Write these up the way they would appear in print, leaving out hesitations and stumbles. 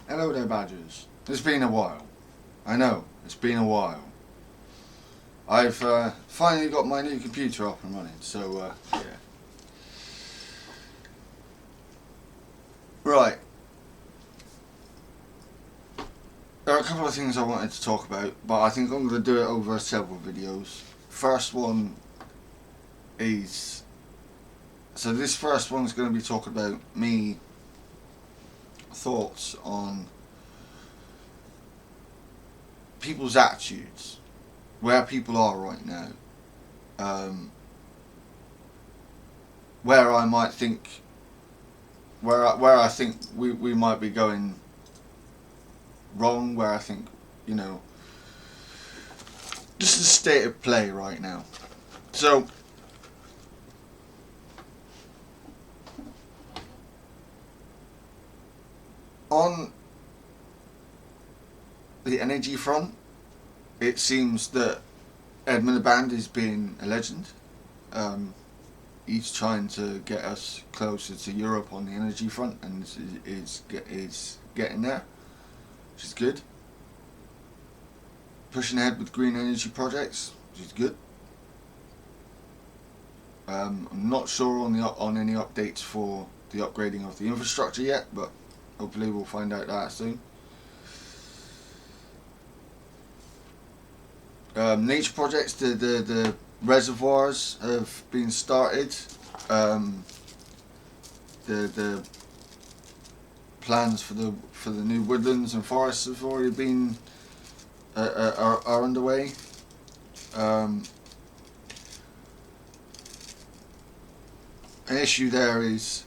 Hello there, Badgers. It's been a while. I know, it's been a while. I've finally got my new computer up and running, so yeah. Right, there are a couple of things I wanted to talk about, but I think I'm going to do it over several videos. First one is. So, this first one's going to be talking about me thoughts on people's attitudes, where people are right now, um, where I might think where I think we might be going wrong, where I think, you know, just the state of play right now. So, on the energy front, it seems that Ed Miliband is being a legend. Um, he's trying to get us closer to Europe on the energy front, and is getting there, which is good. Pushing ahead with green energy projects, which is good. I'm not sure on any updates for the upgrading of the infrastructure yet, but hopefully we'll find out that soon. Nature projects, the reservoirs have been started. Um, the plans for the new woodlands and forests have already been are underway. Um, an issue there is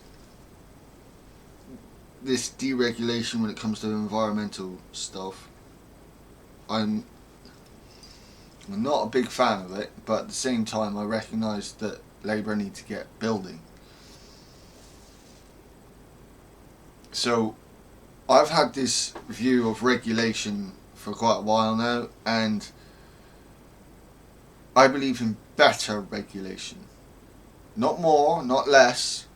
this deregulation when it comes to environmental stuff. I'm not a big fan of it, but at the same time I recognise that Labour need to get building. So I've had this view of regulation for quite a while now, and I believe in better regulation. Not more, not less,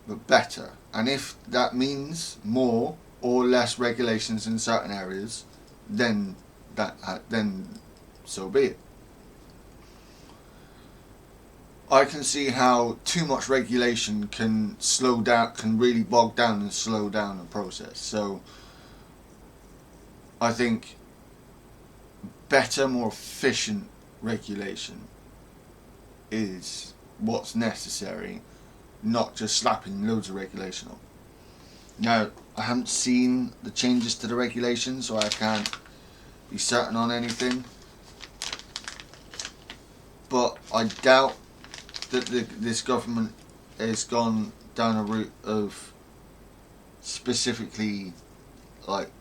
but better. And if that means more or less regulations in certain areas, then then so be it. I can see how too much regulation can really bog down and slow down a process. So I think better, more efficient regulation is what's necessary, not just slapping loads of regulation on. Now, I haven't seen the changes to the regulation, so I can't be certain on anything. But I doubt that this government has gone down a route of specifically like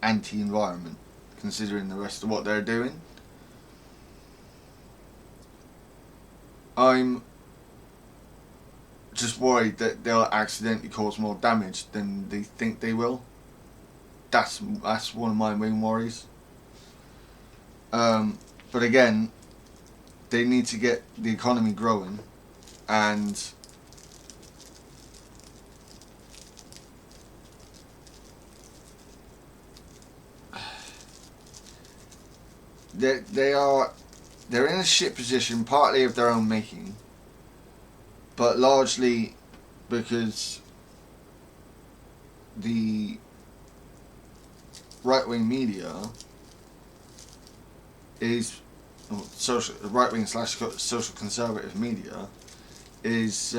anti-environment, considering the rest of what they're doing. I'm just worried that they'll accidentally cause more damage than they think they will. That's one of my main worries. But again, they need to get the economy growing, and they're in a shit position, partly of their own making, but largely because the right-wing media is social right-wing / social conservative media is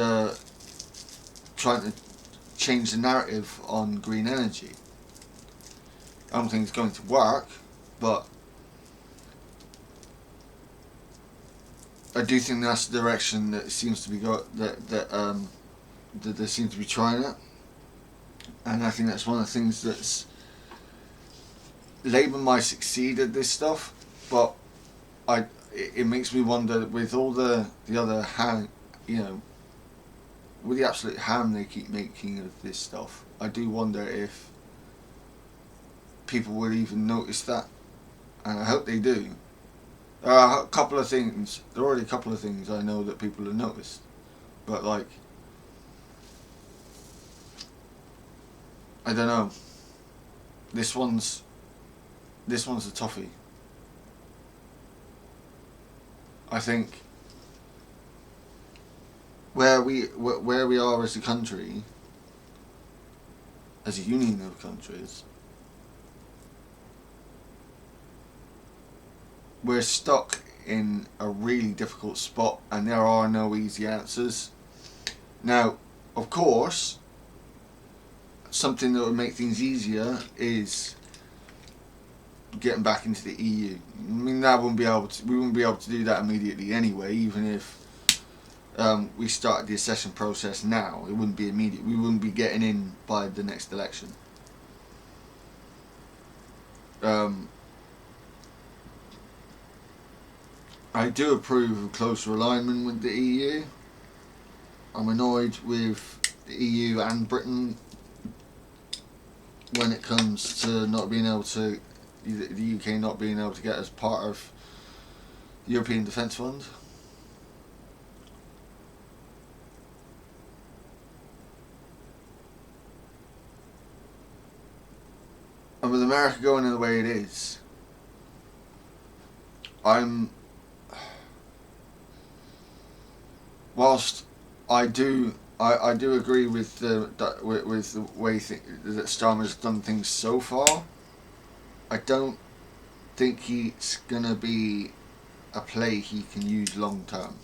trying to change the narrative on green energy. I don't think it's going to work, but I do think that's the direction that seems to be that they seem to be trying it, and I think that's one of the things that's Labour might succeed at this stuff, but it makes me wonder with all the other harm, with the absolute harm they keep making of this stuff. I do wonder if people will even notice that, and I hope they do. There are a couple of things. There are already a couple of things I know that people have noticed, but like, I don't know. this one's a toughie. I think where we are as a country, as a union of countries, we're stuck in a really difficult spot, and there are no easy answers. Now, of course, something that would make things easier is getting back into the EU. I mean, we wouldn't be able to do that immediately anyway, even if we started the accession process now. It wouldn't be immediate. We wouldn't be getting in by the next election. I do approve of closer alignment with the EU. I'm annoyed with the EU and Britain when it comes to not being able to, the UK not being able to get as part of the European Defence Fund. And with America going in the way it is, whilst I do agree with the way that Starmer's done things so far, I don't think he's gonna be a play he can use long term.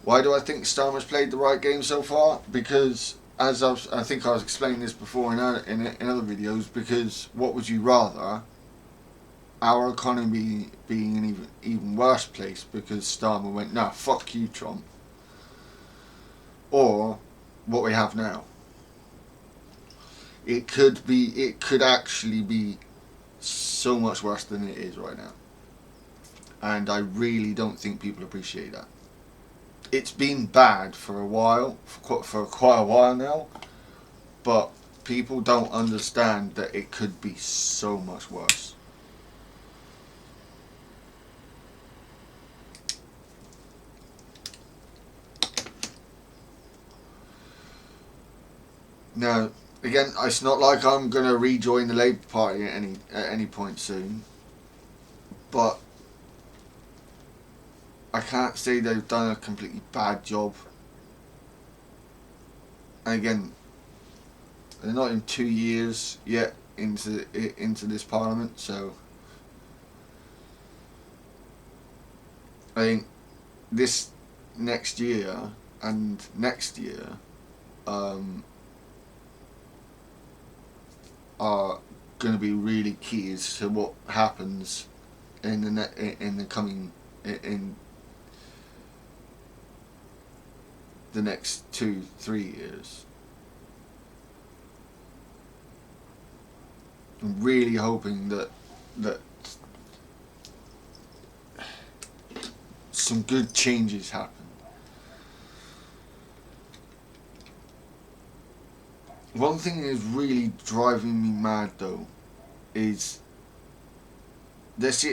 Why do I think Starmer's played the right game so far? Because, as I think I was explaining this before in other videos, because what would you rather? Our economy being an even worse place because Starmer went, nah, fuck you, Trump. Or what we have now. It could actually be so much worse than it is right now. And I really don't think people appreciate that. It's been bad for a while, for quite a while now, but people don't understand that it could be so much worse. Now, again, it's not like I'm going to rejoin the Labour Party at any point soon, but I can't say they've done a completely bad job. And again, they're not in 2 years yet into this Parliament, so I think this next year and next year are going to be really key as to what happens in the next 2-3 years. I'm really hoping that some good changes happen. One thing that is really driving me mad though is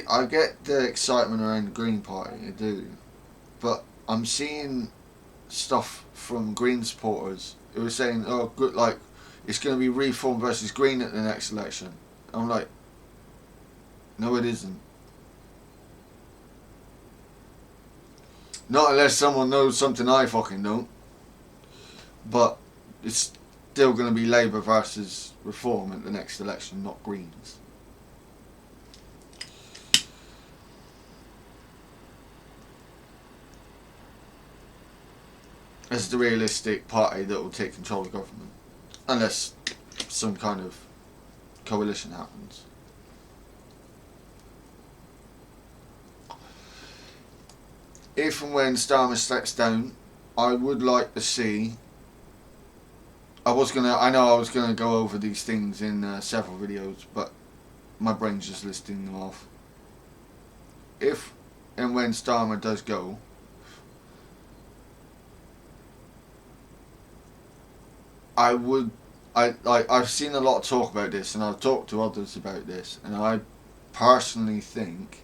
I get the excitement around the Green Party, I do, but I'm seeing stuff from Green supporters who are saying, oh, good, like, it's going to be Reform versus Green at the next election. I'm like, no, it isn't. Not unless someone knows something I fucking don't. But it's still going to be Labour versus Reform at the next election, not Greens. As the realistic party that will take control of government, unless some kind of coalition happens. If and when Starmer steps down, I would like to see. I know I was gonna go over these things in several videos, but my brain's just listing them off. If and when Starmer does go, I've seen a lot of talk about this, and I've talked to others about this, and I personally think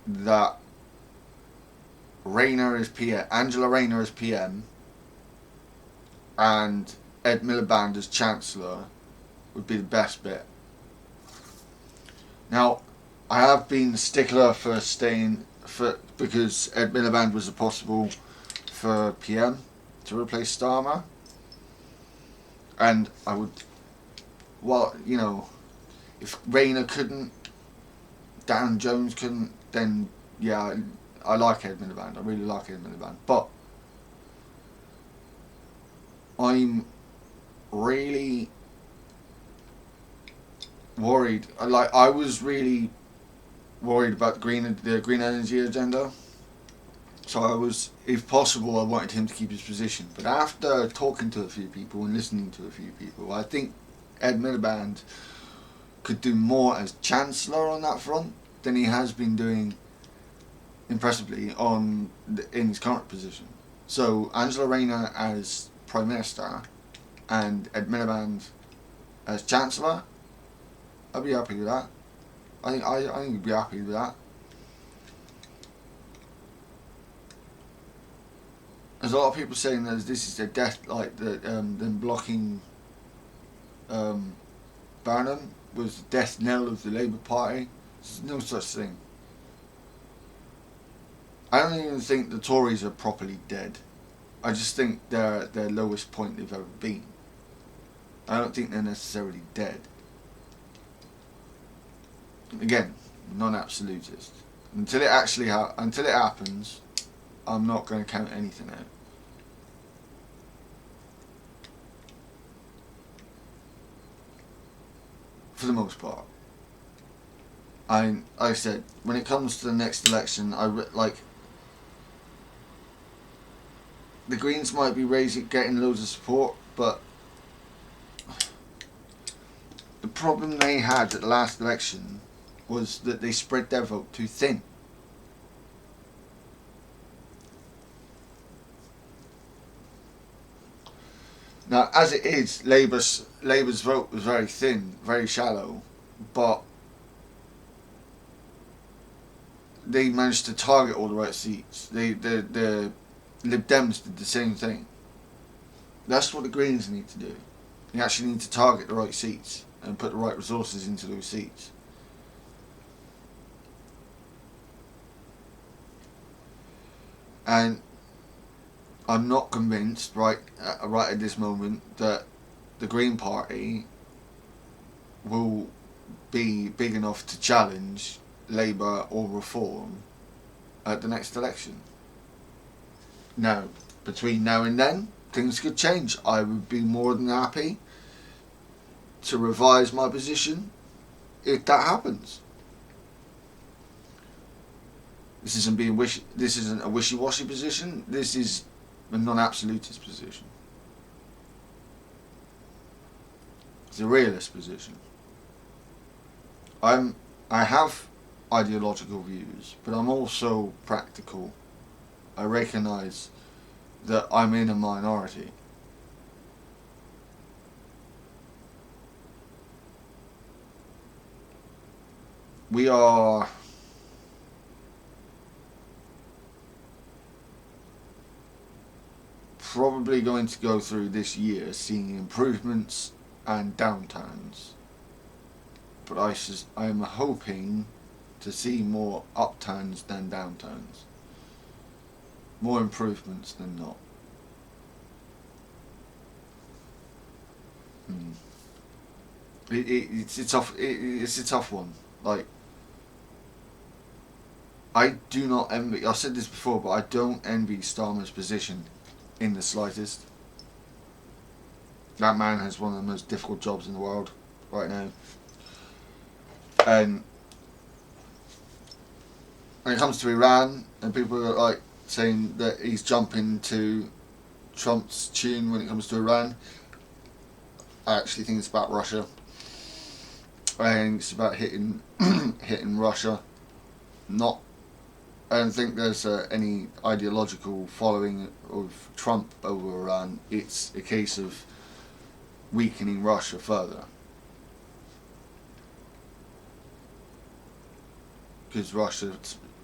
that Rayner as PM, Angela Rayner as PM, and Ed Miliband as Chancellor would be the best bit. Now, I have been a stickler for staying because Ed Miliband was a possible for PM to replace Starmer, and I would, well, you know, if Rayner couldn't, Dan Jones couldn't, then yeah, I like Ed Miliband. I really like Ed Miliband, but I'm really worried. I was really worried about the green energy agenda. So I was, if possible, I wanted him to keep his position. But after talking to a few people and listening to a few people, I think Ed Miliband could do more as Chancellor on that front than he has been doing impressively in his current position. So Angela Rayner as Prime Minister and Ed Miliband as Chancellor, I'd be happy with that. I think he'd be happy with that. There's a lot of people saying that this is a death, like them blocking Burnham was the death knell of the Labour Party. There's no such thing. I don't even think the Tories are properly dead. I just think they're at their lowest point they've ever been. I don't think they're necessarily dead. Again, non-absolutist. Until it actually until it happens, I'm not going to count anything out. For the most part. Like I said, when it comes to the next election, the Greens might be getting loads of support, but the problem they had at the last election was that they spread their vote too thin. Now, as it is, Labour's vote was very thin, very shallow, but they managed to target all the right seats. The Lib Dems did the same thing. That's what the Greens need to do. You actually need to target the right seats and put the right resources into those seats. And I'm not convinced right at this moment that the Green Party will be big enough to challenge Labour or Reform at the next election. Now, between now and then, things could change. I would be more than happy to revise my position if that happens. This isn't a wishy-washy position. This is a non-absolutist position. It's a realist position. I have ideological views, but I'm also practical. I recognise that I'm in a minority. We are probably going to go through this year seeing improvements and downturns, but I am hoping to see more upturns than downturns, more improvements than not. It's a tough one. Like, I do not envy. I've said this before, but I don't envy Starmer's position in the slightest. That man has one of the most difficult jobs in the world right now. And when it comes to Iran, and people are like saying that he's jumping to Trump's tune when it comes to Iran, I actually think it's about Russia. I think it's about hitting Russia. I don't think there's any ideological following of Trump over Iran. It's a case of weakening Russia further. Because Russia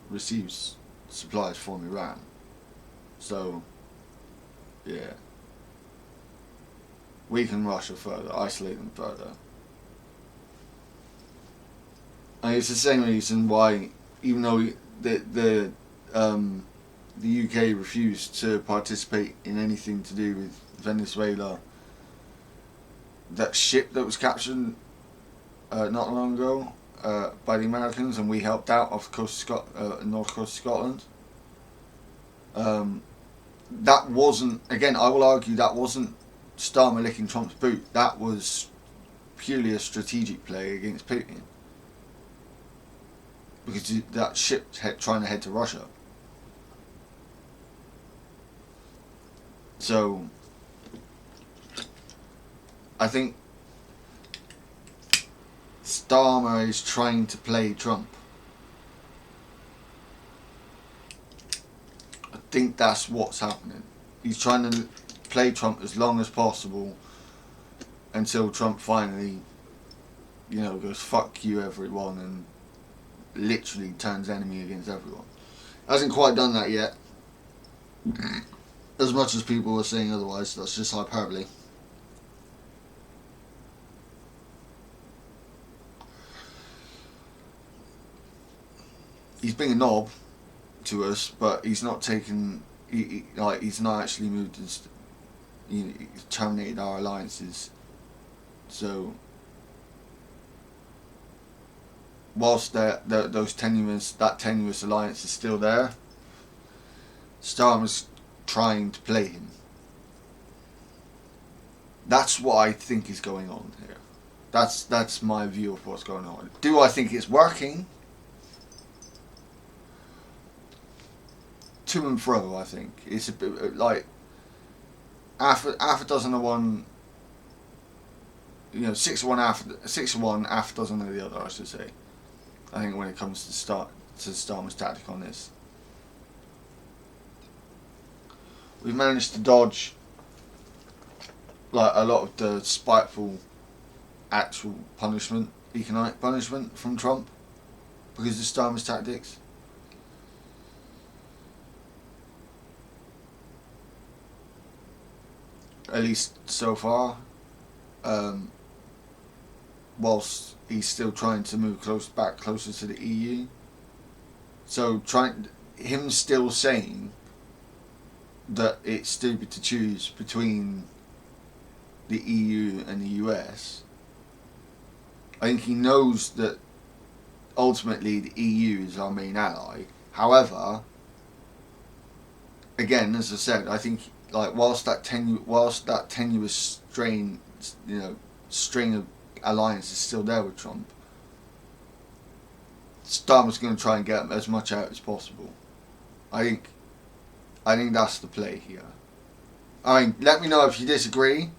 receives supplies from Iran. So, yeah. Weaken Russia further, isolate them further. And it's the same reason why, even though the UK refused to participate in anything to do with Venezuela, that ship that was captured not long ago by the Americans, and we helped out off the coast of north coast of Scotland. That wasn't, again, I will argue that wasn't Starmer licking Trump's boot. That was purely a strategic play against Putin, because that ship trying to head to Russia. So I think Starmer is trying to play Trump. I think that's what's happening. He's trying to play Trump as long as possible until Trump finally, goes fuck you everyone and literally turns enemy against everyone. Hasn't quite done that yet. As much as people are saying otherwise, that's just hyperbole. He's being a knob to us, but he's not taken. He's not actually moved his. He's terminated our alliances. So, whilst that tenuous alliance is still there, Starmer's trying to play him. That's what I think is going on here. That's my view of what's going on. Do I think it's working? To and fro, I think it's a bit like half a dozen of one. 6 of one, half a dozen of the other, I should say. I think when it comes to Starmer's tactic on this, we've managed to dodge like a lot of the spiteful actual punishment, economic punishment from Trump because of Starmer's tactics. At least so far. Whilst he's still trying to move closer to the EU. So him still saying that it's stupid to choose between the EU and the US. I think he knows that ultimately the EU is our main ally. However, again, as I said, I think whilst that tenuous string of alliance is still there with Trump, Starmer's going to try and get as much out as possible. I think that's the play here. I mean, let me know if you disagree,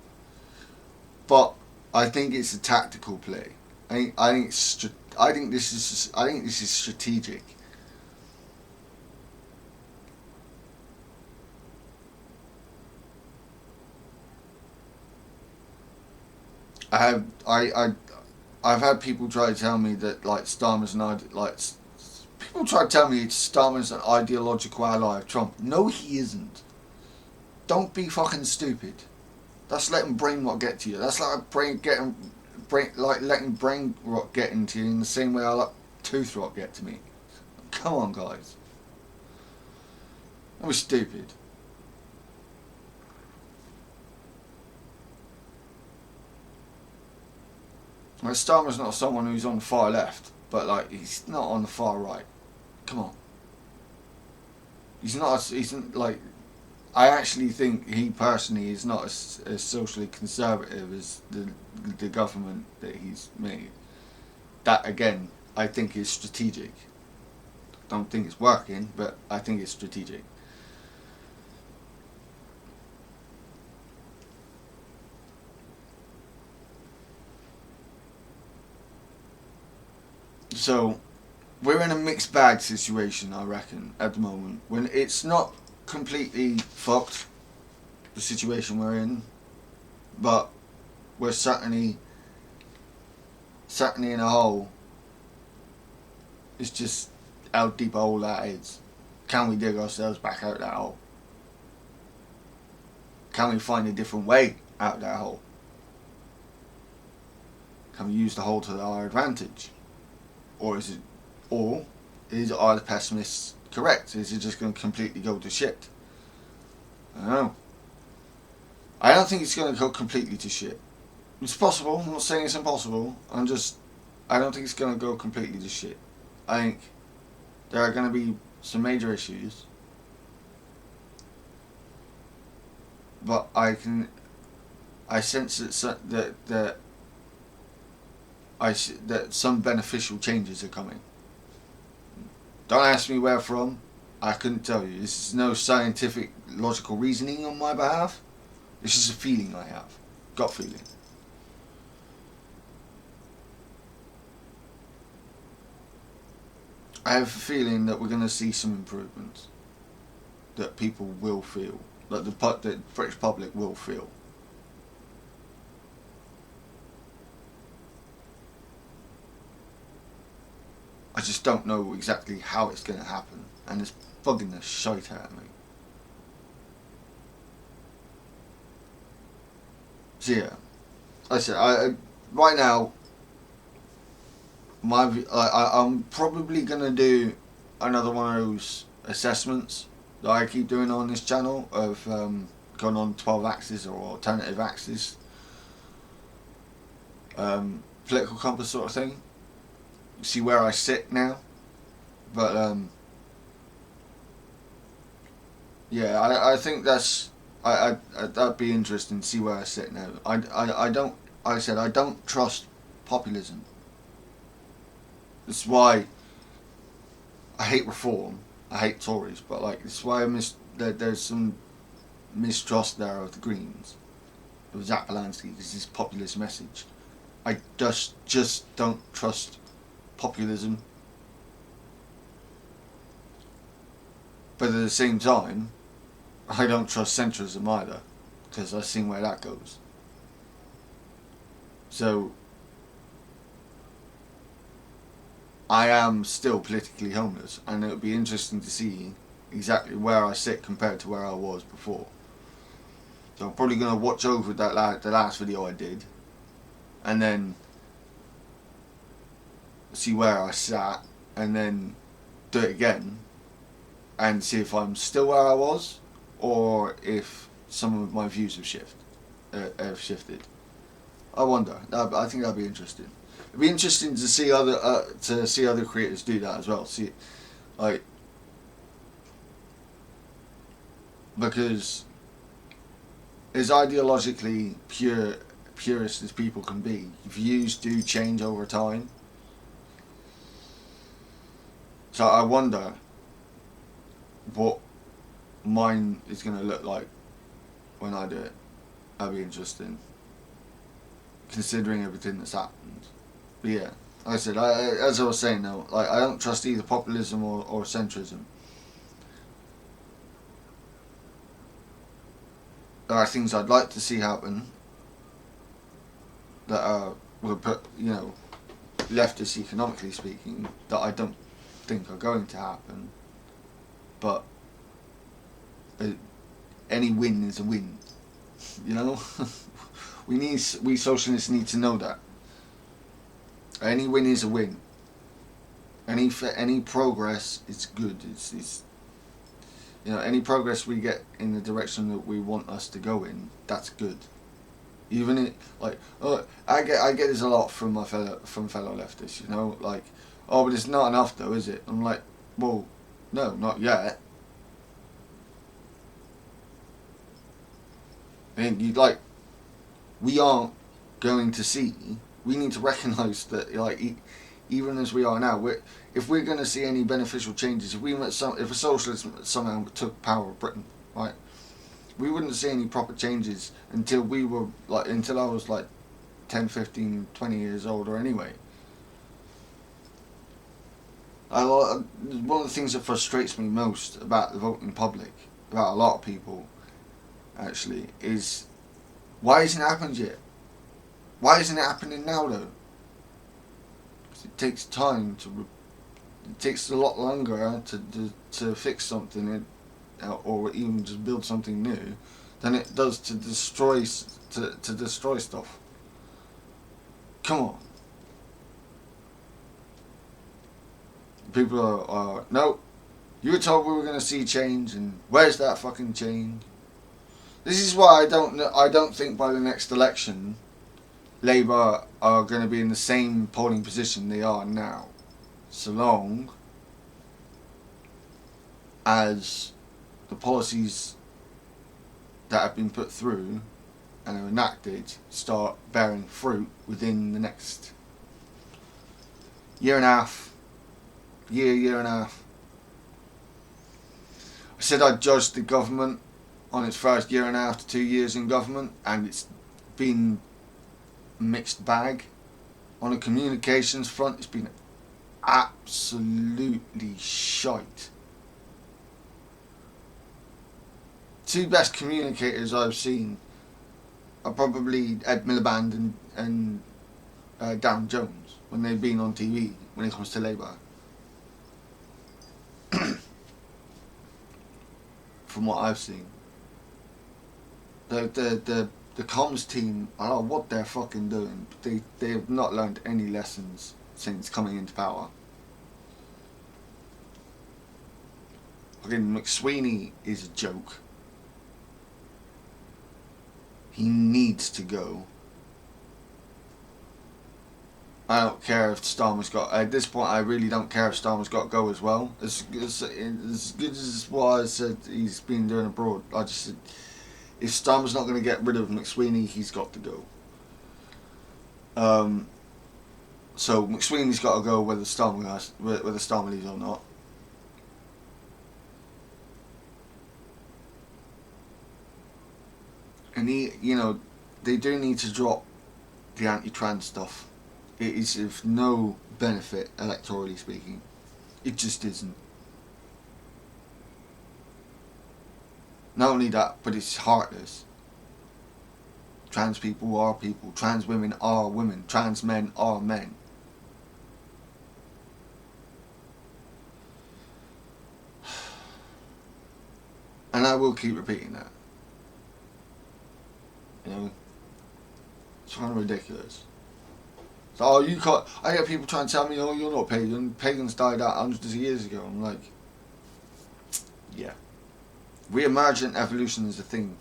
but I think it's a tactical play. I think this is strategic. I've had people try to tell me that Starmer's people try to tell me Starmer's an ideological ally of Trump. No, he isn't. Don't be fucking stupid. That's letting brain rot get to you. That's like letting brain rot get into you in the same way I let tooth rot get to me. Come on, guys. That was stupid. Starmer's not someone who's on the far left, but he's not on the far right. Come on. He's not. I actually think he personally is not as socially conservative as the government that he's made. That again, I think is strategic. Don't think it's working, but I think it's strategic. So, we're in a mixed bag situation, I reckon, at the moment. When it's not completely fucked, the situation we're in, but we're certainly in a hole. It's just how deep a hole that is. Can we dig ourselves back out that hole? Can we find a different way out of that hole? Can we use the hole to our advantage? Or are the pessimists correct? Is it just going to completely go to shit? I don't know. I don't think it's going to go completely to shit. It's possible. I'm not saying it's impossible. I don't think it's going to go completely to shit. I think there are going to be some major issues, but I sense that some beneficial changes are coming. Don't ask me where from. I couldn't tell you. This is no scientific, logical reasoning on my behalf. It's just a feeling I have. Gut feeling. I have a feeling that we're going to see some improvements. That people will feel. That the British public will feel. I just don't know exactly how it's going to happen. And it's bugging the shite out of me. So yeah. Like I said, right now, I'm probably going to do another one of those assessments that I keep doing on this channel of going on 12 axis or alternative axis. Political compass sort of thing. See where I sit now. But yeah, I think that'd be interesting to see where I sit now. I don't, like I said, I don't trust populism. That's why I hate reform. I hate Tories, but that's why there's some mistrust there of the Greens, of Zach Balansky, because his populist message. I just don't trust populism. But at the same time, I don't trust centrism either, because I've seen where that goes. So I am still politically homeless, and it would be interesting to see exactly where I sit compared to where I was before. So I'm probably going to watch over the last video I did, and then see where I sat, and then do it again, and see if I'm still where I was, or if some of my views have shifted. I wonder. I think that'd be interesting. It'd be interesting to see other creators do that as well. Because as ideologically purist as people can be, views do change over time. So I wonder what mine is going to look like when I do it. That'd be interesting, considering everything that's happened. But yeah, like I said, as I was saying though, I don't trust either populism or centrism. There are things I'd like to see happen that will put, leftist economically speaking, that I don't think are going to happen. But any win is a win, we socialists need to know that. Any win is a win. Any progress is good. It's any progress we get in the direction that we want us to go in, that's good. Even I get this a lot from fellow leftists. But it's not enough though, is it? I'm like, well, no, not yet. And we aren't going to see. We need to recognise that, even as we are now, if we're going to see any beneficial changes, if a socialist somehow took power of Britain, right, we wouldn't see any proper changes until I was 10, 15, 20 years older anyway. One of the things that frustrates me most about the voting public, about a lot of people, actually, is why hasn't it happened yet? Why isn't it happening now though? Because it takes time it takes a lot longer to fix something, or even just build something new, than it does to destroy to destroy stuff. Come on. People are no. You were told we were going to see change, and where's that fucking change? This is why I don't think by the next election, Labour are going to be in the same polling position they are now, so long as the policies that have been put through and are enacted start bearing fruit within the next year and a half. Year and a half. I said I'd judge the government on its first year and a half to 2 years in government, and it's been a mixed bag. On a communications front, it's been absolutely shite. Two best communicators I've seen are probably Ed Miliband and Darren Jones when they've been on TV when it comes to Labour. From what I've seen, the comms team, I don't know what they're fucking doing, but they have not learned any lessons since coming into power. Again, McSweeney is a joke. He needs to go. I don't care if Starmer's got. At this point, I really don't care if Starmer's got to go as well. As good as what I said he's been doing abroad, I just said if Starmer's not going to get rid of McSweeney, he's got to go. So McSweeney's got to go whether Starmer leaves or not. And they do need to drop the anti-trans stuff. It is of no benefit, electorally speaking. It just isn't. Not only that, but it's heartless. Trans people are people. Trans women are women. Trans men are men. And I will keep repeating that. It's kind of ridiculous. So, you can't. I get people trying to tell me, "Oh, you're not pagan. Pagans died out hundreds of years ago." I'm like, yeah. Re-emergent evolution is a thing.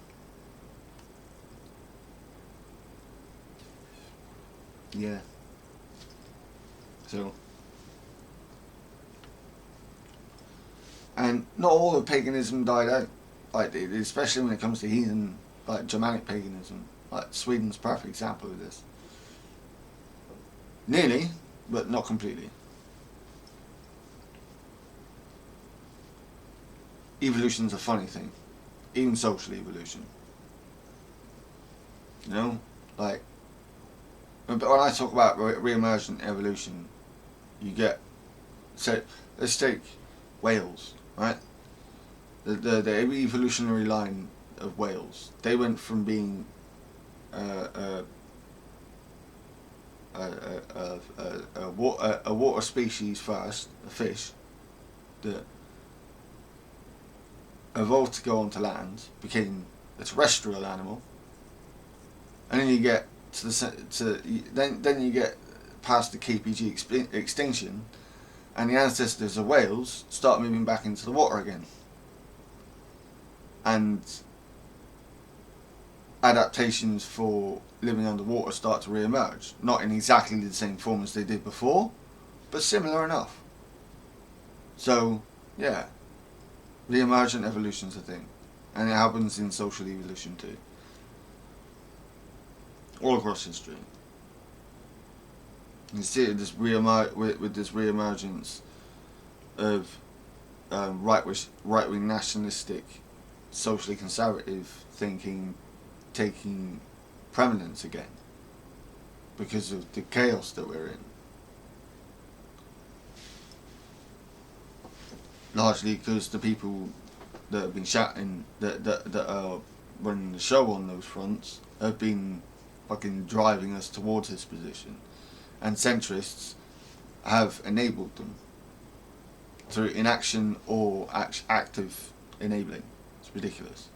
Yeah. So, and not all of paganism died out, like especially when it comes to heathen, like Germanic paganism. Like Sweden's a perfect example of this. Nearly, but not completely. Evolution's a funny thing, even social evolution. Like, but when I talk about re-emergent evolution, you get, so let's take Wales, right? The evolutionary line of Wales, they went from being a water species first, a fish, that evolved to go onto land, became a terrestrial animal, and then you get then you get past the KPG extinction, and the ancestors of whales start moving back into the water again, and adaptations for living underwater start to re-emerge, not in exactly the same form as they did before, but similar enough. So, yeah, re-emergent evolution's a thing, and it happens in social evolution too, all across history. You see it with this re-emergence of right-wing nationalistic, socially conservative thinking taking preeminence again because of the chaos that we're in. Largely because the people that have been shouting, that are running the show on those fronts, have been fucking driving us towards this position, and centrists have enabled them through inaction or active enabling. It's ridiculous.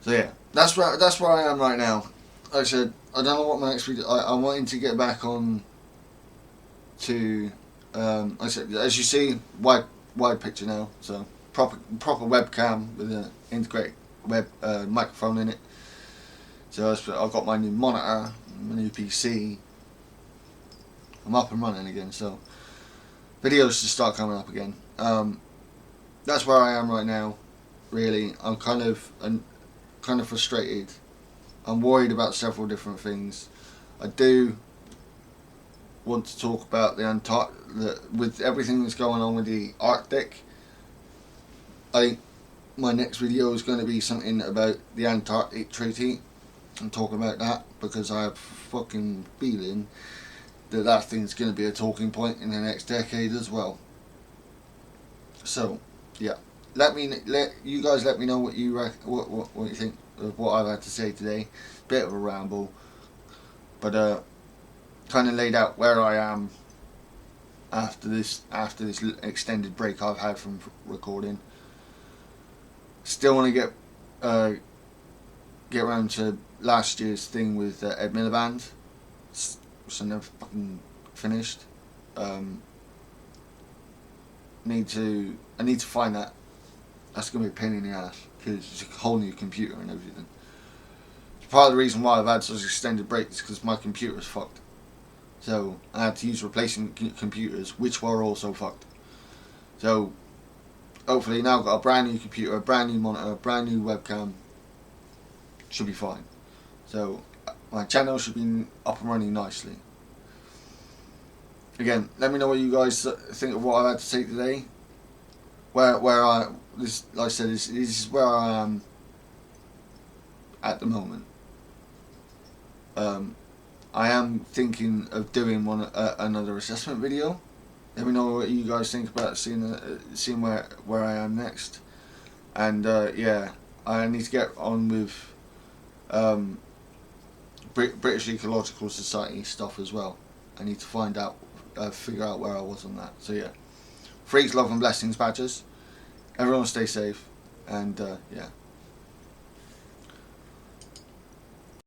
So yeah, that's where I am right now. Like I said, I don't know what my next video. I'm wanting to get back on to. Like I said, as you see, wide picture now, so proper webcam with an integrated web microphone in it. So I've got my new monitor, my new PC. I'm up and running again, so videos should start coming up again. That's where I am right now. Really, I'm kind of frustrated. I'm worried about several different things. I do want to talk about with everything that's going on with the Arctic. I think my next video is going to be something about the Antarctic Treaty. I'm talking about that because I have a fucking feeling that thing's going to be a talking point in the next decade as well. So, yeah, let you guys let me know what you what you think of what I've had to say today. Bit of a ramble, but kind of laid out where I am after this extended break I've had from recording. Still want to get around to last year's thing with Ed Miliband, which I never fucking finished. I need to find that. That's gonna be a pain in the ass because it's a whole new computer and everything. Part of the reason why I've had such an extended break is because my computer's fucked. So I had to use replacement computers, which were also fucked. So hopefully now I've got a brand new computer, a brand new monitor, a brand new webcam. Should be fine. So my channel should be up and running nicely. Again, let me know what you guys think of what I've had to say today. Like I said, this is where I am at the moment. I am thinking of doing another assessment video. Let me know what you guys think about seeing where I am next. And yeah, I need to get on with British Ecological Society stuff as well. I need to figure out where I was on that. So yeah, freaks, love and blessings, badgers. Everyone stay safe, and yeah.